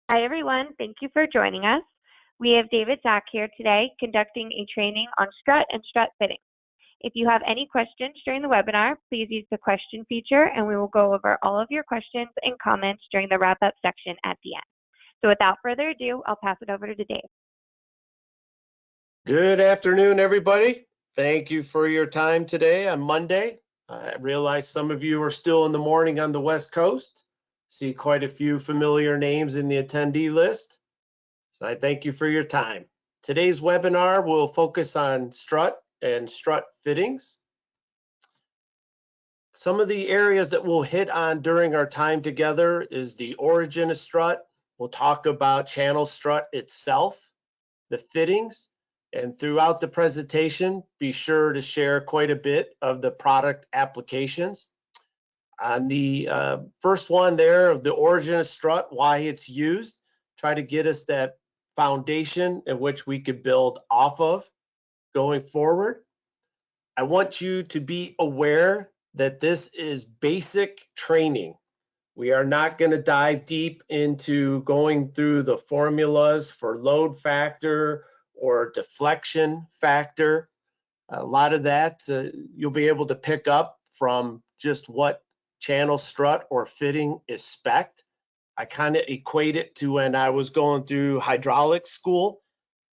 Hi, everyone. Thank you for joining us. We have David Zach here today conducting a training on strut and strut fitting. If you have any questions during the webinar, please use the question feature and we will go over all of your questions and comments during the wrap-up section at the end. So without further ado, I'll pass it over to Dave. Good afternoon, everybody. Thank you for your time today on Monday. I realize some of you are still in the morning on the West Coast. See quite a few familiar names in the attendee list. So I thank you for your time. Today's webinar will focus on strut and strut fittings. Some of the areas that we'll hit on during our time together is the origin of strut. We'll talk about channel strut itself, the fittings, and throughout the presentation, be sure to share quite a bit of the product applications. On the first one there of the origin of strut, why it's used, try to get us that foundation in which we could build off of going forward. I want you to be aware that this is basic training. We are not going to dive deep into going through the formulas for load factor or deflection factor. A lot of that you'll be able to pick up from just what channel strut or fitting is spec'd. I kind of equate it to when I was going through hydraulics school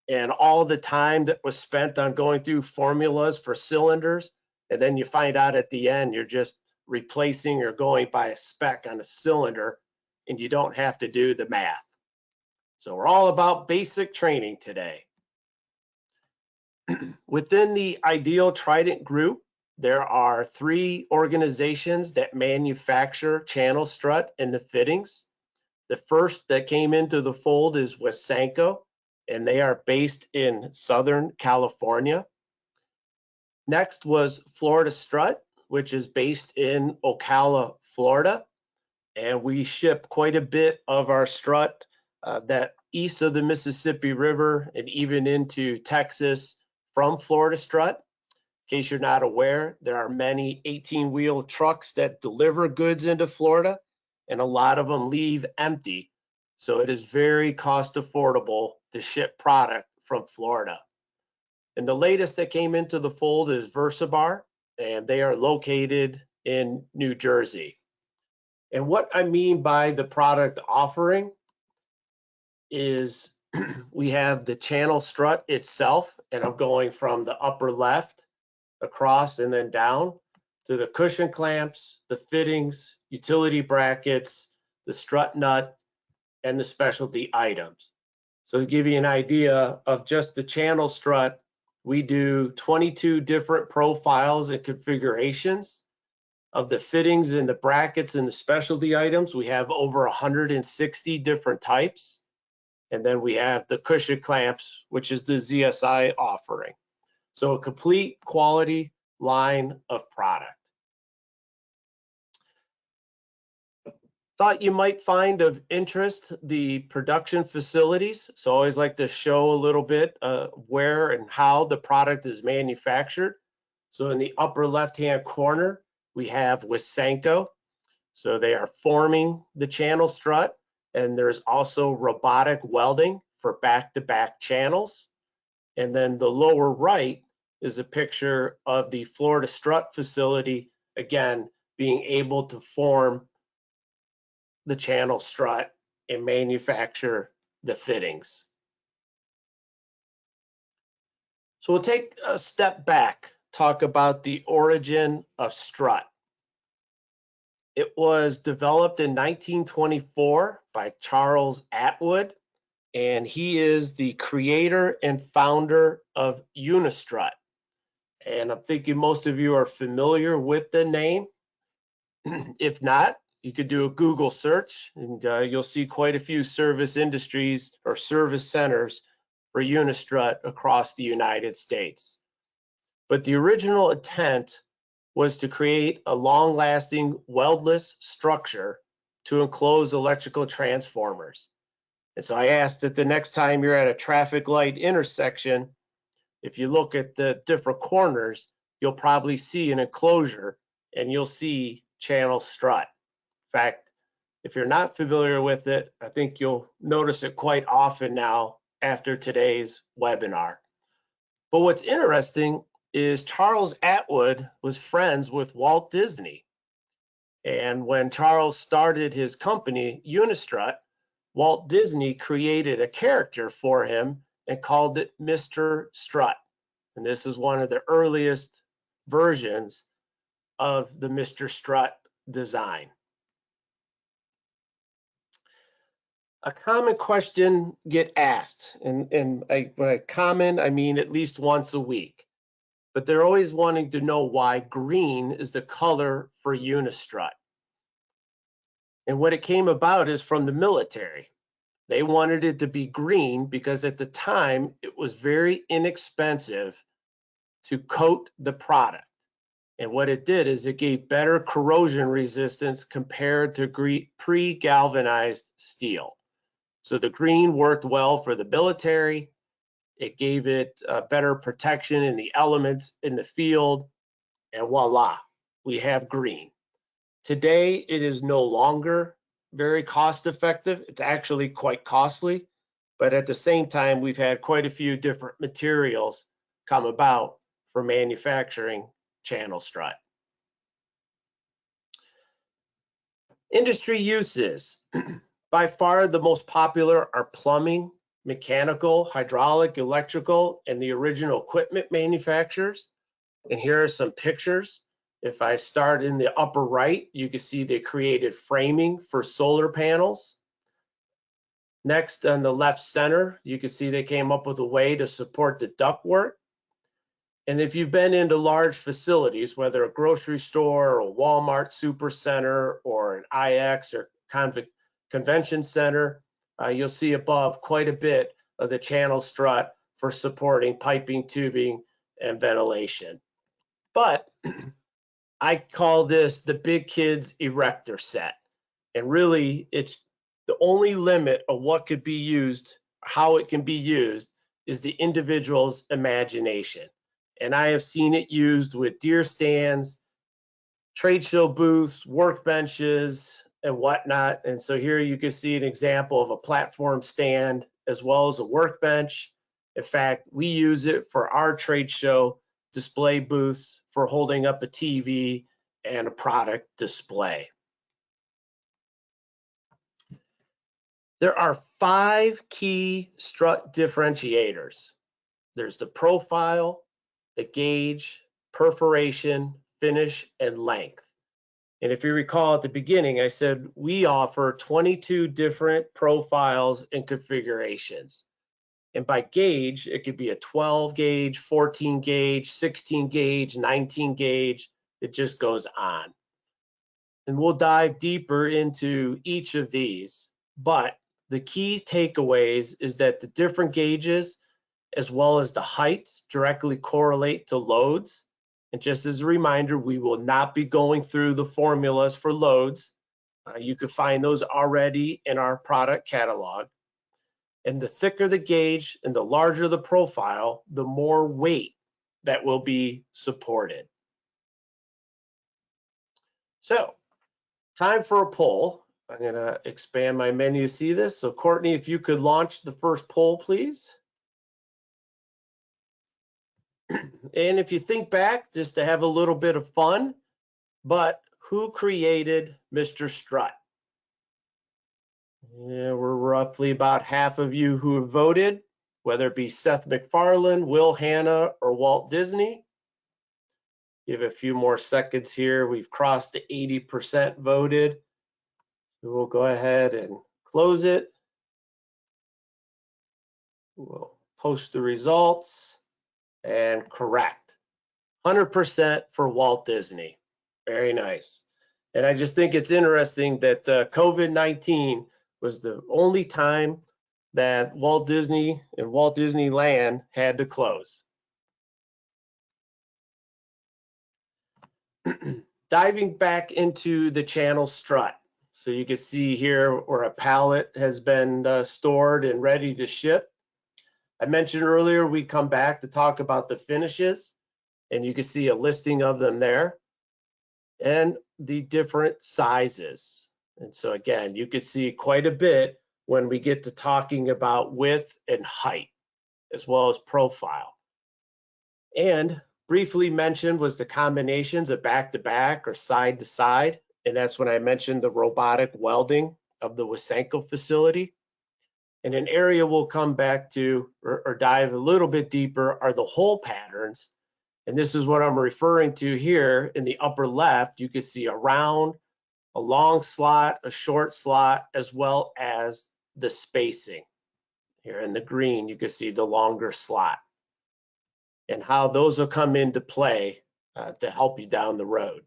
and all the time that was spent on going through formulas for cylinders, and then you find out at the end you're just replacing or going by a spec on a cylinder and you don't have to do the math. So we're all about basic training today. Within the Ideal Trident group, there are 3 organizations that manufacture channel strut and the fittings. The first that came into the fold is Wesanco, and they are based in Southern California. Next was Florida Strut, which is based in Ocala, Florida. And we ship quite a bit of our strut that east of the Mississippi River and even into Texas from Florida Strut. In case you're not aware, there are many 18-wheel trucks that deliver goods into Florida, and a lot of them leave empty. So it is very cost affordable to ship product from Florida. And the latest that came into the fold is Versabar, and they are located in New Jersey. And what I mean by the product offering is we have the channel strut itself, and I'm going from the upper left across and then down to the cushion clamps, the fittings, utility brackets, the strut nut, and the specialty items. So to give you an idea of just the channel strut, we do 22 different profiles and configurations. Of the fittings and the brackets and the specialty items, we have over 160 different types. And then we have the cushion clamps, which is the ZSI offering. So a complete quality line of product. Thought you might find of interest the production facilities. So I always like to show a little bit where and how the product is manufactured. So in the upper left-hand corner, we have Wesanco. So they are forming the channel strut, and there's also robotic welding for back-to-back channels. And then the lower right is a picture of the Florida Strut facility, again, being able to form the channel strut and manufacture the fittings. So we'll take a step back, talk about the origin of strut. It was developed in 1924 by Charles Atwood, and he is the creator and founder of Unistrut. And I'm thinking most of you are familiar with the name. If not, you could do a Google search and you'll see quite a few service industries or service centers for Unistrut across the United States. But the original intent was to create a long-lasting weldless structure to enclose electrical transformers. And so I asked that the next time you're at a traffic light intersection, if you look at the different corners, you'll probably see an enclosure and you'll see channel strut. In fact, If you're not familiar with it, I think you'll notice it quite often now after today's webinar. But what's interesting is Charles Atwood was friends with Walt Disney. And when Charles started his company, Unistrut, Walt Disney created a character for him and called it Mr. Strut. And this is one of the earliest versions of the Mr. Strut design. A common question get asked, and when I comment, I mean at least once a week, but they're always wanting to know why green is the color for Unistrut. And what it came about is from the military. They wanted it to be green because at the time it was very inexpensive to coat the product. And what it did is it gave better corrosion resistance compared to pre-galvanized steel. So the green worked well for the military. It gave it better protection in the elements in the field, and voila, we have green. Today, it is no longer very cost effective. It's actually quite costly, but at the same time, we've had quite a few different materials come about for manufacturing channel strut. Industry uses. By far the most popular are plumbing, mechanical, hydraulic, electrical, and the original equipment manufacturers. And here are some pictures. If I start in the upper right, you can see they created framing for solar panels. Next, on the left center, you can see they came up with a way to support the ductwork. And if you've been into large facilities, whether a grocery store or a Walmart supercenter or an IX or convention center, you'll see above quite a bit of the channel strut for supporting piping, tubing, and ventilation. But I call this the big kids erector set. And really, it's the only limit of what could be used, how it can be used, is the individual's imagination. And I have seen it used with deer stands, trade show booths, workbenches, and whatnot. And so here you can see an example of a platform stand as well as a workbench. In fact, we use it for our trade show display booths for holding up a TV and a product display. There are 5 key strut differentiators. There's the profile, the gauge, perforation, finish, and length. And if you recall at the beginning, I said we offer 22 different profiles and configurations. And by gauge, it could be a 12 gauge, 14 gauge, 16 gauge, 19 gauge. It just goes on. And we'll dive deeper into each of these. But the key takeaways is that the different gauges, as well as the heights, directly correlate to loads. And just as a reminder, we will not be going through the formulas for loads. You can find those already in our product catalog. And the thicker the gauge and the larger the profile, the more weight that will be supported. So, time for a poll. I'm going to expand my menu to see this. So, Courtney, if you could launch the first poll, please. And if you think back, just to have a little bit of fun, but who created Mr. Strut? Yeah, we're roughly about half of you who have voted, whether it be Seth MacFarlane, Will Hanna, or Walt Disney. Give a few more seconds here. We've crossed the 80% voted. So we'll go ahead and close it. We'll post the results and correct. 100% for Walt Disney. Very nice. And I just think it's interesting that COVID-19 was the only time that Walt Disney and Walt Disneyland had to close. Diving back into the channel strut. So you can see here where a pallet has been stored and ready to ship. I mentioned earlier we come back to talk about the finishes, and you can see a listing of them there and the different sizes. And so again, you can see quite a bit when we get to talking about width and height, as well as profile. And briefly mentioned was the combinations of back-to-back or side-to-side, and that's when I mentioned the robotic welding of the Wesanco facility. And an area we'll come back to or dive a little bit deeper are the hole patterns. And this is what I'm referring to here in the upper left. You can see a round, a long slot, a short slot, as well as the spacing. Here in the green, you can see the longer slot and how those will come into play to help you down the road.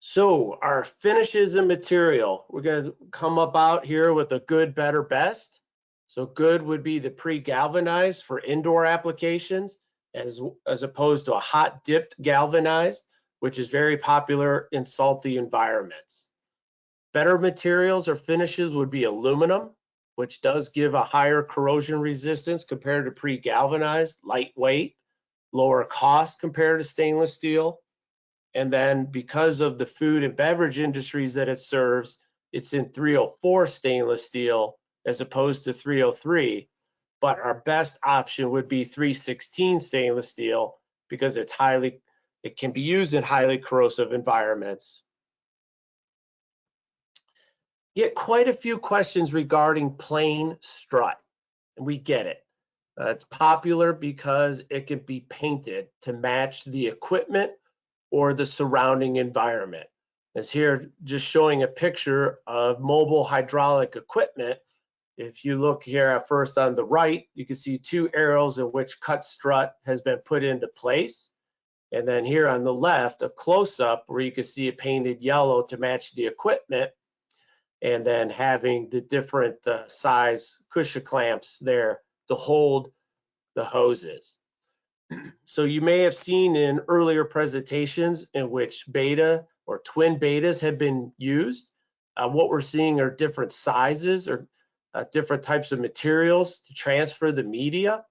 So our finishes and material, we're going to come about here with a good, better, best. So good would be the pre-galvanized for indoor applications as opposed to a hot dipped galvanized, which is very popular in salty environments. Better materials or finishes would be aluminum, which does give a higher corrosion resistance compared to pre-galvanized, lightweight, lower cost compared to stainless steel. And then because of the food and beverage industries that it serves, it's in 304 stainless steel as opposed to 303. But our best option would be 316 stainless steel because it can be used in highly corrosive environments. Get quite a few questions regarding plain strut, and we get it. It's popular because it can be painted to match the equipment or the surrounding environment. As here, just showing a picture of mobile hydraulic equipment. If you look here at first on the right, you can see two arrows in which cut strut has been put into place. And then here on the left, a close-up where you can see it painted yellow to match the equipment, and then having the different size cushion clamps there to hold the hoses. So you may have seen in earlier presentations in which beta or twin betas have been used. What we're seeing are different sizes or different types of materials to transfer the media.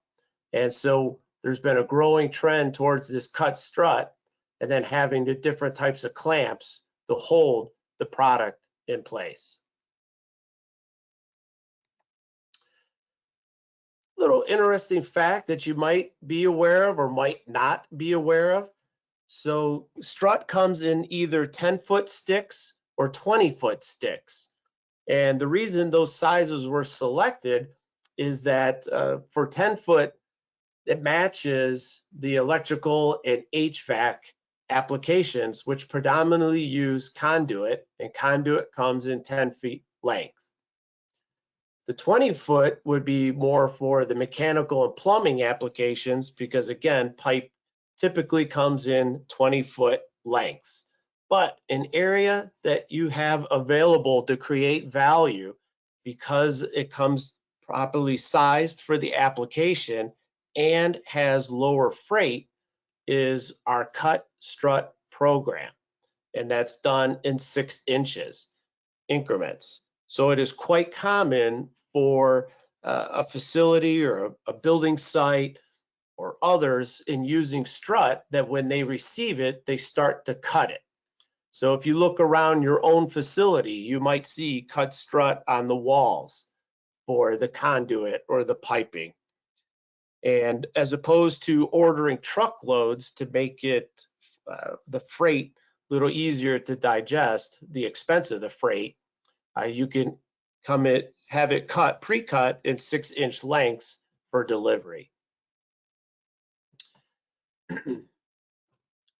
And so there's been a growing trend towards this cut strut and then having the different types of clamps to hold the product in place. Little interesting fact that you might be aware of or might not be aware of. So strut comes in either 10-foot sticks or 20-foot sticks. And the reason those sizes were selected is that for 10-foot, it matches the electrical and HVAC applications, which predominantly use conduit, and conduit comes in 10 feet length. The 20-foot would be more for the mechanical and plumbing applications because, again, pipe typically comes in 20-foot lengths. But an area that you have available to create value because it comes properly sized for the application and has lower freight is our cut strut program. And that's done in 6 inches increments. So it is quite common for a facility or a building site or others in using strut that when they receive it, they start to cut it. So if you look around your own facility, you might see cut strut on the walls for the conduit or the piping. And as opposed to ordering truckloads to make it the freight a little easier to digest, the expense of the freight, you can have it cut, pre-cut in 6-inch lengths for delivery.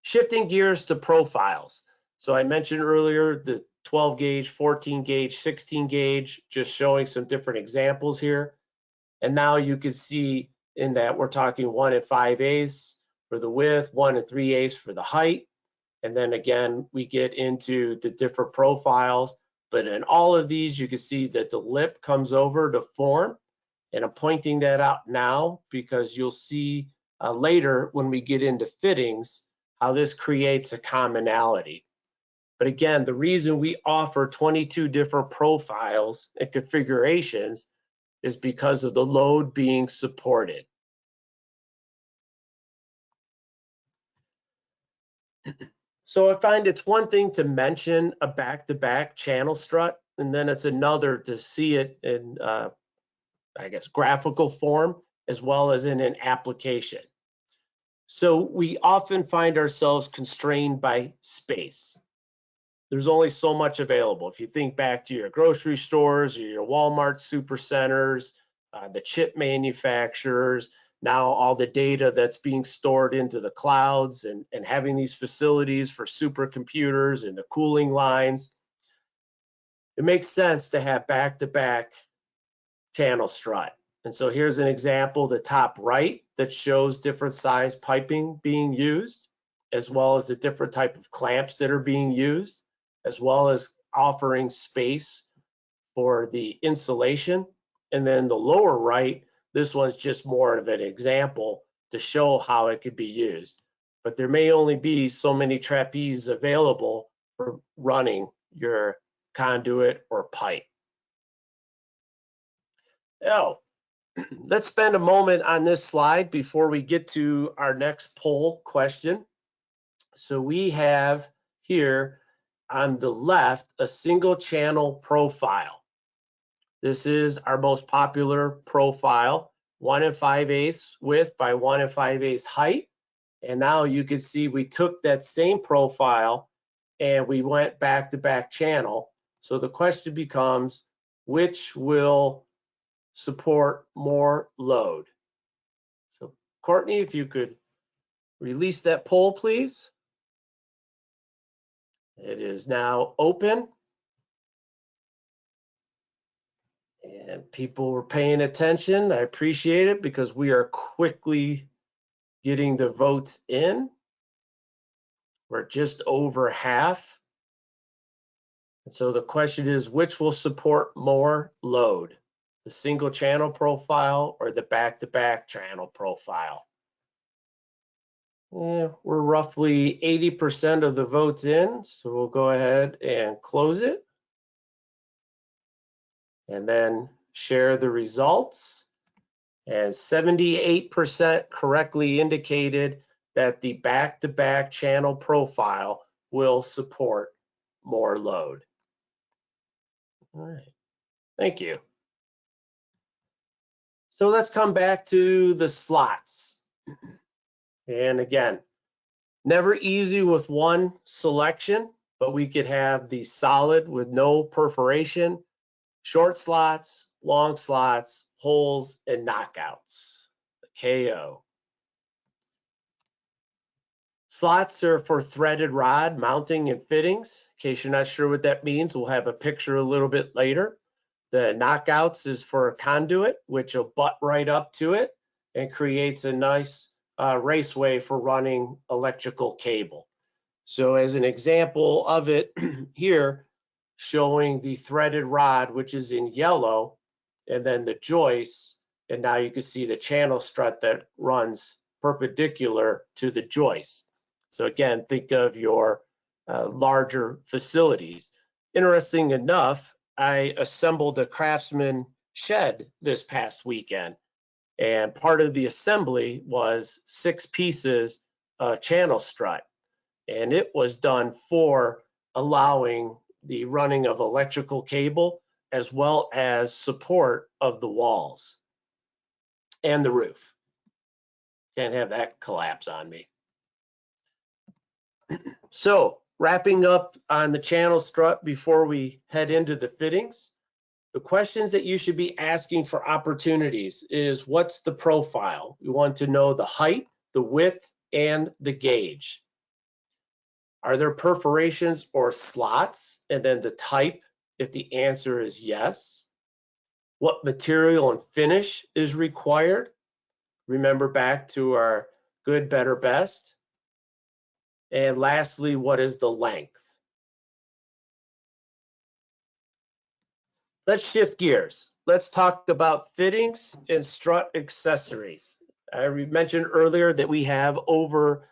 Shifting gears to profiles. So I mentioned earlier the 12 gauge, 14 gauge, 16 gauge, just showing some different examples here. And now you can see in that we're talking 1 5/8 for the width, 1 3/8 for the height. And then again, we get into the different profiles. But in all of these, you can see that the lip comes over to form. And I'm pointing that out now because you'll see later when we get into fittings how this creates a commonality. But again, the reason we offer 22 different profiles and configurations is because of the load being supported. So I find it's one thing to mention a back-to-back channel strut, and then it's another to see it in, I guess, graphical form, as well as in an application. So we often find ourselves constrained by space. There's only so much available. If you think back to your grocery stores or your Walmart supercenters, the chip manufacturers, now all the data that's being stored into the clouds and having these facilities for supercomputers and the cooling lines, it makes sense to have back-to-back channel strut. And so here's an example, the top right, that shows different size piping being used, as well as the different type of clamps that are being used, as well as offering space for the insulation. And then the lower right, this one's just more of an example to show how it could be used. But there may only be so many trapeze available for running your conduit or pipe. Now, let's spend a moment on this slide before we get to our next poll question. So we have here on the left a single channel profile. This is our most popular profile, 1 5/8 width by 1 5/8 height. And now you can see we took that same profile and we went back-to-back channel. So the question becomes, which will support more load? So Courtney, if you could release that poll, please. It is now open. And people were paying attention. I appreciate it because we are quickly getting the votes in. We're just over half. And so the question is, which will support more load? The single channel profile or the back-to-back channel profile? We're roughly 80% of the votes in, so we'll go ahead and close it. And then share the results. And 78% correctly indicated that the back-to-back channel profile will support more load. All right, thank you. So let's come back to the slots. And again, never easy with one selection, but we could have the solid with no perforation, short slots, long slots, holes, and knockouts, the KO. Slots are for threaded rod mounting and fittings. In case you're not sure what that means, we'll have a picture a little bit later. The knockouts is for a conduit, which will butt right up to it and creates a nice raceway for running electrical cable. So as an example of it here, showing the threaded rod, which is in yellow, and then the joists, and now you can see the channel strut that runs perpendicular to the joist. So again, think of your larger facilities. Interesting enough, I assembled a Craftsman shed this past weekend, and part of the assembly was 6 pieces of channel strut, and it was done for allowing the running of electrical cable as well as support of the walls and the roof. Can't have that collapse on me. So wrapping up on the channel strut before we head into the fittings, the questions that you should be asking for opportunities is, what's the profile? We want to know the height, the width, and the gauge. Are there perforations or slots? And then the type, if the answer is yes. What material and finish is required? Remember back to our good, better, best. And lastly, what is the length? Let's shift gears. Let's talk about fittings and strut accessories. I mentioned earlier that we have over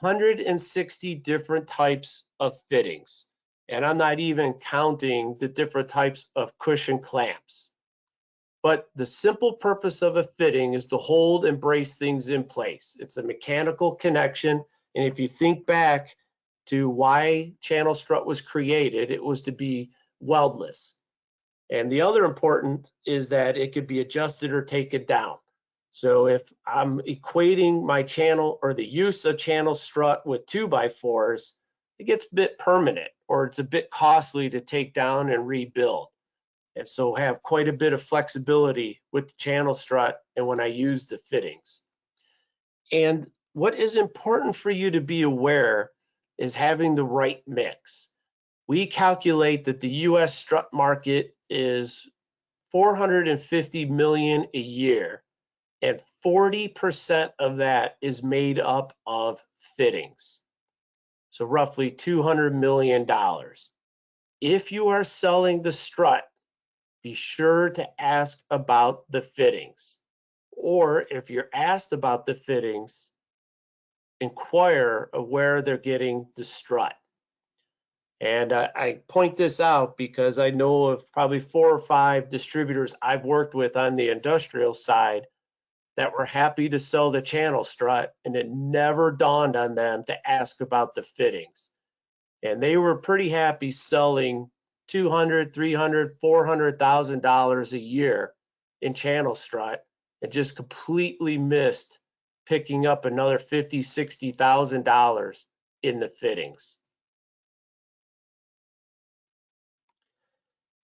160 different types of fittings, and I'm not even counting the different types of cushion clamps. But the simple purpose of a fitting is to hold and brace things in place. It's a mechanical connection, and if you think back to why channel strut was created. It was to be weldless. And the other important is that it could be adjusted or taken down. So if I'm equating my channel or the use of channel strut with 2x4s, it gets a bit permanent, or it's a bit costly to take down and rebuild. And so have quite a bit of flexibility with the channel strut and when I use the fittings. And what is important for you to be aware is having the right mix. We calculate that the US strut market is 450 million a year, and 40% of that is made up of fittings. So roughly $200 million. If you are selling the strut, be sure to ask about the fittings. Or if you're asked about the fittings, inquire of where they're getting the strut. And I point this out because I know of probably 4 or 5 distributors I've worked with on the industrial side that were happy to sell the channel strut, and it never dawned on them to ask about the fittings. And they were pretty happy selling $200,000, $300,000, $400,000 a year in channel strut, and just completely missed picking up another $50,000, $60,000 in the fittings.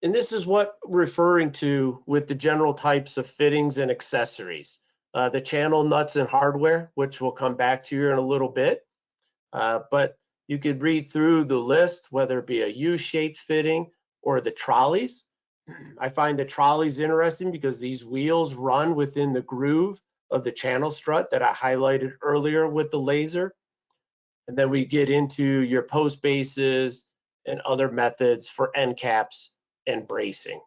And this is what we're referring to with the general types of fittings and accessories. The channel nuts and hardware, which we'll come back to here in a little bit. But you could read through the list, whether it be a U-shaped fitting or the trolleys. I find the trolleys interesting because these wheels run within the groove of the channel strut that I highlighted earlier with the laser. And then we get into your post bases and other methods for end caps and bracing.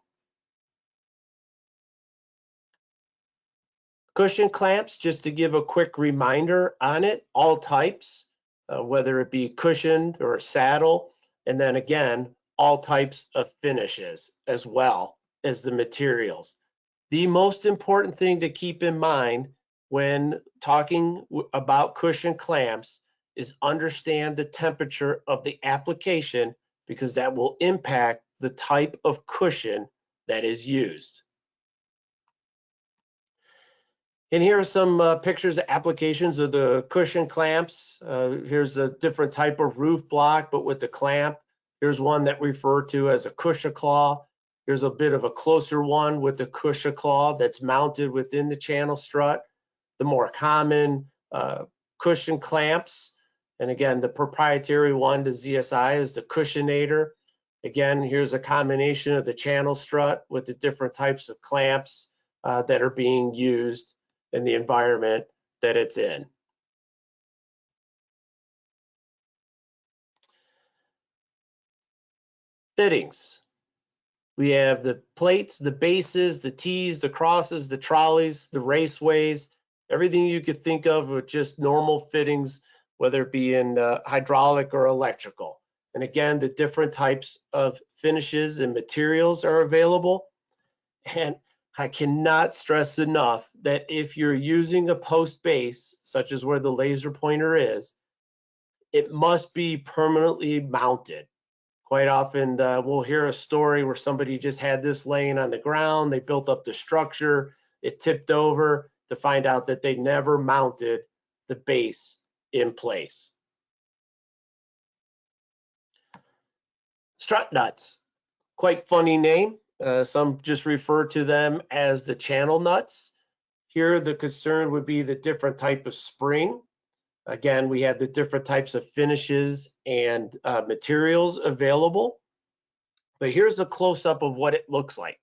Cushion clamps, just to give a quick reminder on it, all types, whether it be cushioned or a saddle, and then again, all types of finishes as well as the materials. The most important thing to keep in mind when talking about cushion clamps is understand the temperature of the application, because that will impact the type of cushion that is used. And here are some pictures of applications of the cushion clamps. Here's a different type of roof block, but with the clamp. Here's one that we refer to as a cushion claw. Here's a bit of a closer one with the cushion claw that's mounted within the channel strut. The more common cushion clamps, and again, the proprietary one to ZSI is the cushionator. Again, here's a combination of the channel strut with the different types of clamps that are being used in the environment that it's in. Fittings. We have the plates, the bases, the T's, the crosses, the trolleys, the raceways, everything you could think of with just normal fittings, whether it be in hydraulic or electrical. And again, the different types of finishes and materials are available. And I cannot stress enough that if you're using a post base, such as where the laser pointer is, it must be permanently mounted. Quite often we'll hear a story where somebody just had this laying on the ground, they built up the structure, it tipped over, to find out that they never mounted the base in place. Strut nuts, quite funny name. Some just refer to them as the channel nuts. Here, the concern would be the different type of spring. Again, we have the different types of finishes and materials available. But here's a close-up of what it looks like.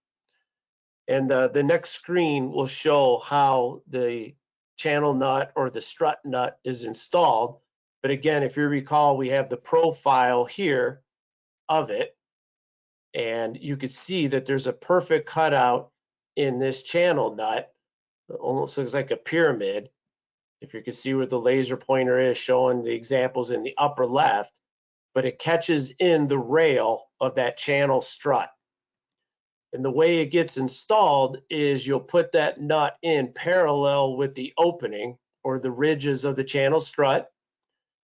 And the next screen will show how the channel nut or the strut nut is installed. But again, if you recall, we have the profile here of it. And you could see that there's a perfect cutout in this channel nut. It almost looks like a pyramid. If you can see where the laser pointer is showing the examples in the upper left, but it catches in the rail of that channel strut. And the way it gets installed is you'll put that nut in parallel with the opening or the ridges of the channel strut.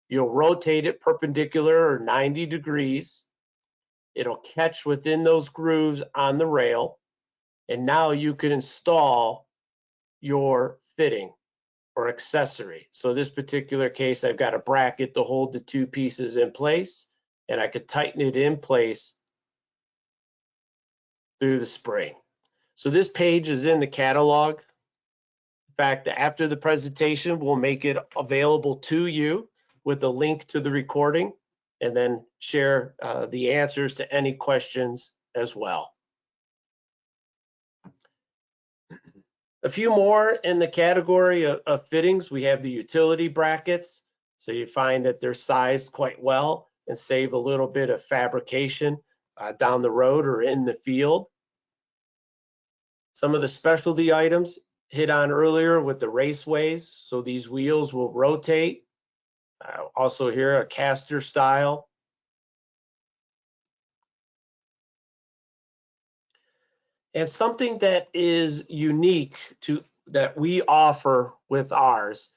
You'll rotate it perpendicular or 90 degrees. It'll catch within those grooves on the rail. And now you can install your fitting or accessory. So this particular case, I've got a bracket to hold the two pieces in place, and I could tighten it in place through the spring. So this page is in the catalog. In fact, after the presentation, we'll make it available to you with a link to the recording, and then share the answers to any questions as well. A few more in the category of fittings. We have the utility brackets. So you find that they're sized quite well and save a little bit of fabrication down the road or in the field. Some of the specialty items hit on earlier with the raceways. So these wheels will rotate. Also here, a caster style. And something that is unique to that we offer with ours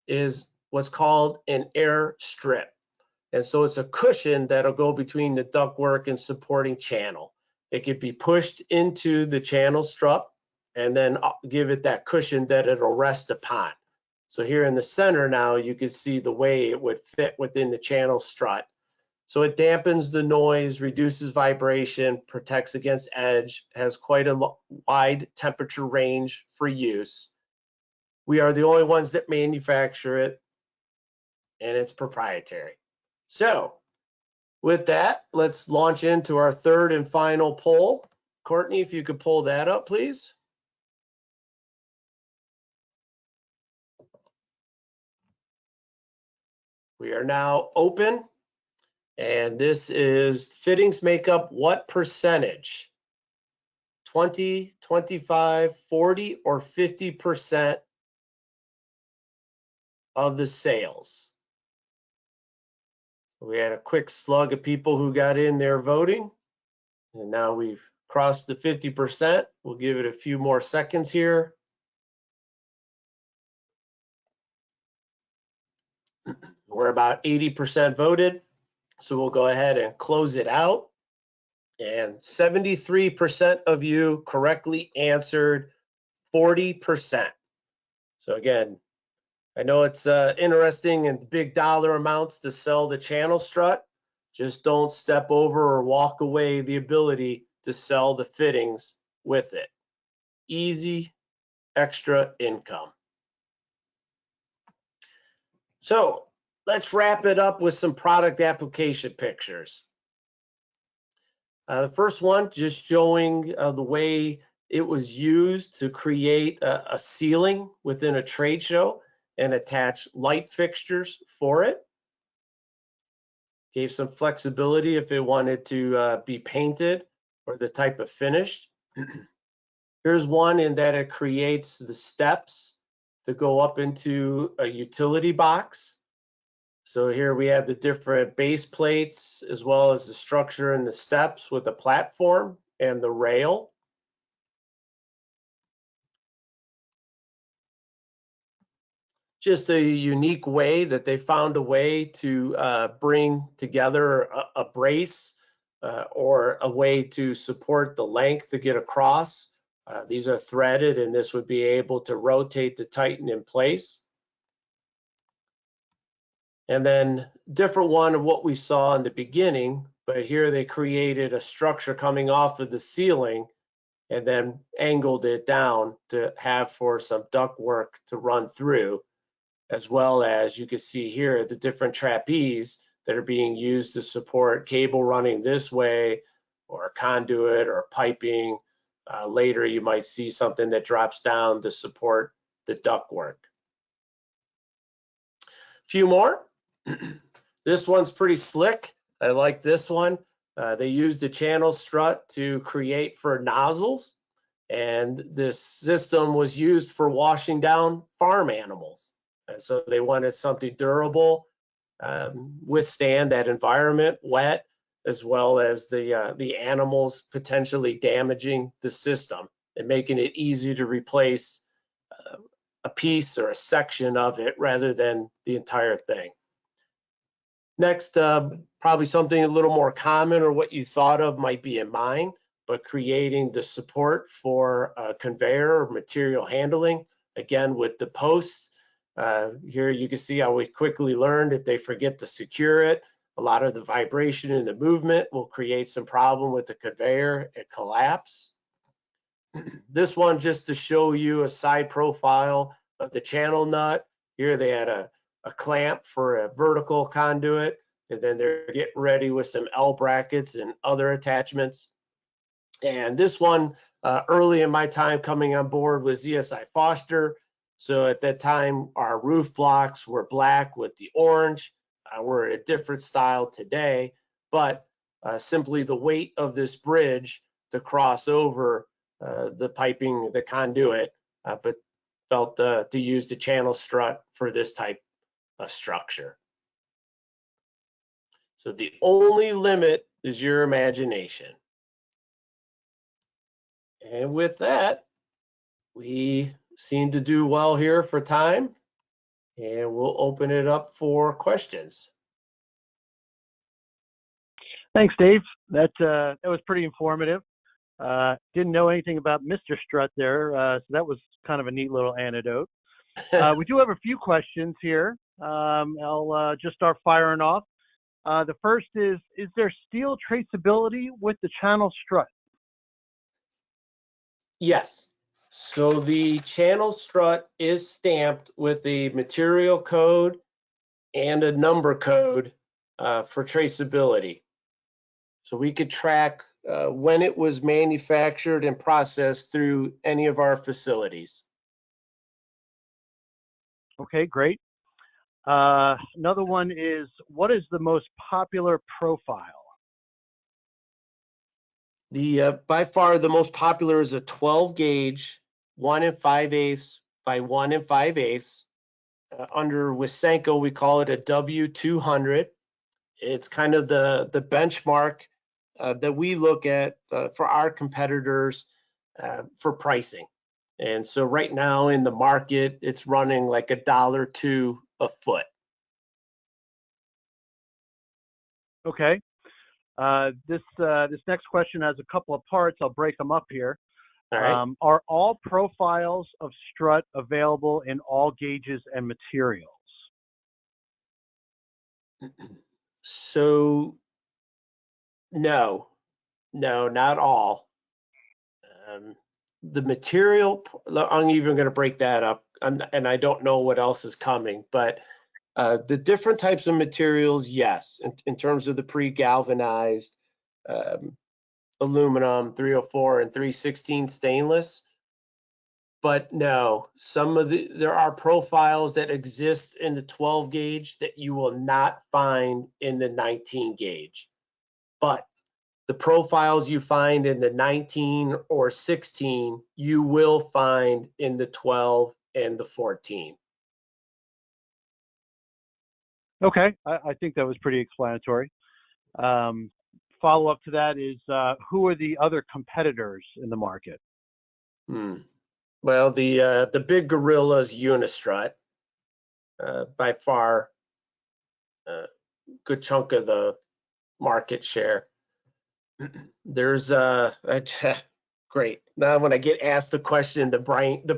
is what's called an air strip. And so it's a cushion that'll go between the ductwork and supporting channel. It could be pushed into the channel strut and then give it that cushion that it'll rest upon. So here in the center now, you can see the way it would fit within the channel strut. So it dampens the noise, reduces vibration, protects against edge, has quite a wide temperature range for use. We are the only ones that manufacture it, and it's proprietary. So with that, let's launch into our third and final poll. Courtney, if you could pull that up, please. We are now open, and this is fittings make up what percentage? 20, 25, 40, or 50% of the sales. We had a quick slug of people who got in there voting, and now we've crossed the 50%. We'll give it a few more seconds here. We're about 80% voted, so we'll go ahead and close it out. And 73% of you correctly answered 40%. So again, I know it's interesting and big dollar amounts to sell the channel strut. Just don't step over or walk away the ability to sell the fittings with it. Easy, extra income. So let's wrap it up with some product application pictures. The first one just showing the way it was used to create a ceiling within a trade show and attach light fixtures for it. Gave some flexibility if it wanted to be painted or the type of finish. Here's one in that it creates the steps to go up into a utility box. So here we have the different base plates as well as the structure and the steps with the platform and the rail. Just a unique way that they found a way to bring together a brace or a way to support the length to get across. These are threaded, and this would be able to rotate to tighten in place. And then different one of what we saw in the beginning, but here they created a structure coming off of the ceiling and then angled it down to have for some duct work to run through, as well as you can see here the different trapeze that are being used to support cable running this way or conduit or piping. Later you might see something that drops down to support the duct work. A few more. This one's pretty slick. I like this one. They used a channel strut to create for nozzles, and this system was used for washing down farm animals. And so they wanted something durable, withstand that environment, wet, as well as the animals potentially damaging the system and making it easy to replace a piece or a section of it rather than the entire thing. Next, probably something a little more common or what you thought of might be in mine, but creating the support for conveyor or material handling. Again, with the posts, here you can see how we quickly learned if they forget to secure it, a lot of the vibration and the movement will create some problem with the conveyor and collapse. This one just to show you a side profile of the channel nut. Here they had a clamp for a vertical conduit, and then they're getting ready with some L brackets and other attachments. And this one, early in my time coming on board was ZSI Foster. So at that time, our roof blocks were black with the orange. We're a different style today, but simply the weight of this bridge to cross over the piping, the conduit, but felt to use the channel strut for this type of structure. So the only limit is your imagination. And with that, we seem to do well here for time, and we'll open it up for questions. Thanks, Dave. That was pretty informative. Didn't know anything about Mr. Strutt there, so that was kind of a neat little anecdote. We do have a few questions here. I'll just start firing off. The first is there steel traceability with the channel strut? Yes. So the channel strut is stamped with a material code and a number code for traceability. So we could track when it was manufactured and processed through any of our facilities. Okay, great. Another one is, what is the most popular profile? The by far the most popular is a 12 gauge 1 5/8 by 1 5/8. Under Wesanco, we call it a W200. It's kind of the benchmark that we look at for our competitors for pricing. And so right now in the market, it's running like $1.02 a foot. Okay. This next question has a couple of parts. I'll break them up here. All right. Are all profiles of strut available in all gauges and materials? So no, not all. The material, I'm even going to break that up, and I don't know what else is coming, but the different types of materials, yes, in terms of the pre-galvanized aluminum, 304 and 316 stainless, but no, there are profiles that exist in the 12 gauge that you will not find in the 19 gauge, but the profiles you find in the 19 or 16, you will find in the 12 and the 14. Okay, I think that was pretty explanatory. Follow up to that is, who are the other competitors in the market? Well, the big gorilla is Unistrut, by far, good chunk of the market share. There's great. Now when I get asked the question, the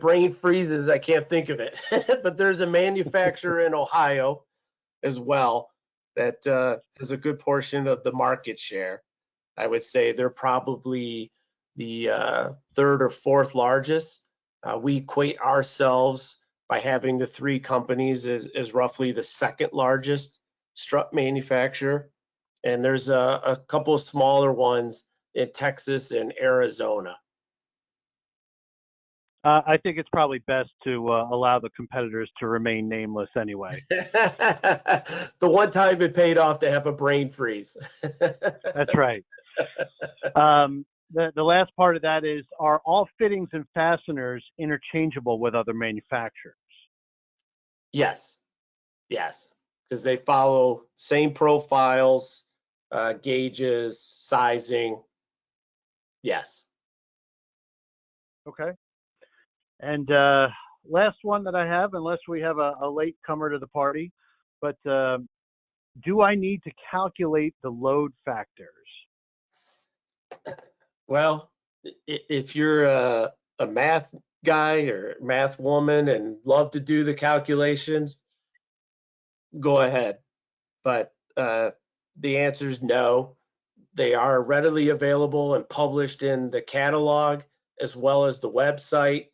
brain freezes. I can't think of it. But there's a manufacturer in Ohio as well that has a good portion of the market share. I would say they're probably the third or fourth largest. We equate ourselves by having the three companies as roughly the second largest strut manufacturer. And there's a couple of smaller ones in Texas and Arizona. I think it's probably best to allow the competitors to remain nameless anyway. The one time it paid off to have a brain freeze. That's right. The last part of that is, are all fittings and fasteners interchangeable with other manufacturers? Yes, because they follow same profiles, gauges, sizing. Yes. Okay. And last one that I have, unless we have a late comer to the party, but do I need to calculate the load factors? Well, if you're a math guy or math woman and love to do the calculations, go ahead. But the answer is no. They are readily available and published in the catalog as well as the website.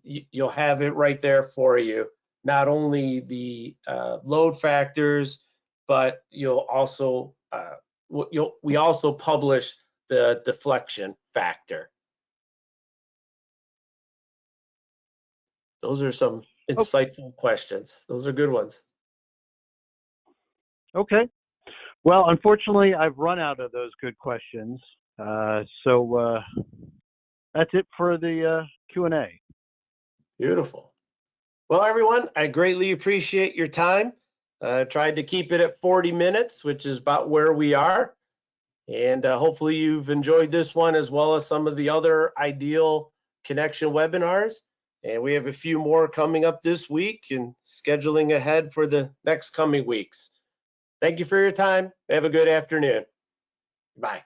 You'll have it right there for you. Not only the load factors, but you'll also we also publish the deflection factor. Those are some insightful questions. Those are good ones. Okay. Well, unfortunately, I've run out of those good questions. So that's it for the Q&A. Beautiful. Well, everyone, I greatly appreciate your time. Tried to keep it at 40 minutes, which is about where we are. And hopefully you've enjoyed this one as well as some of the other Ideal Connection webinars. And we have a few more coming up this week and scheduling ahead for the next coming weeks. Thank you for your time. Have a good afternoon. Bye.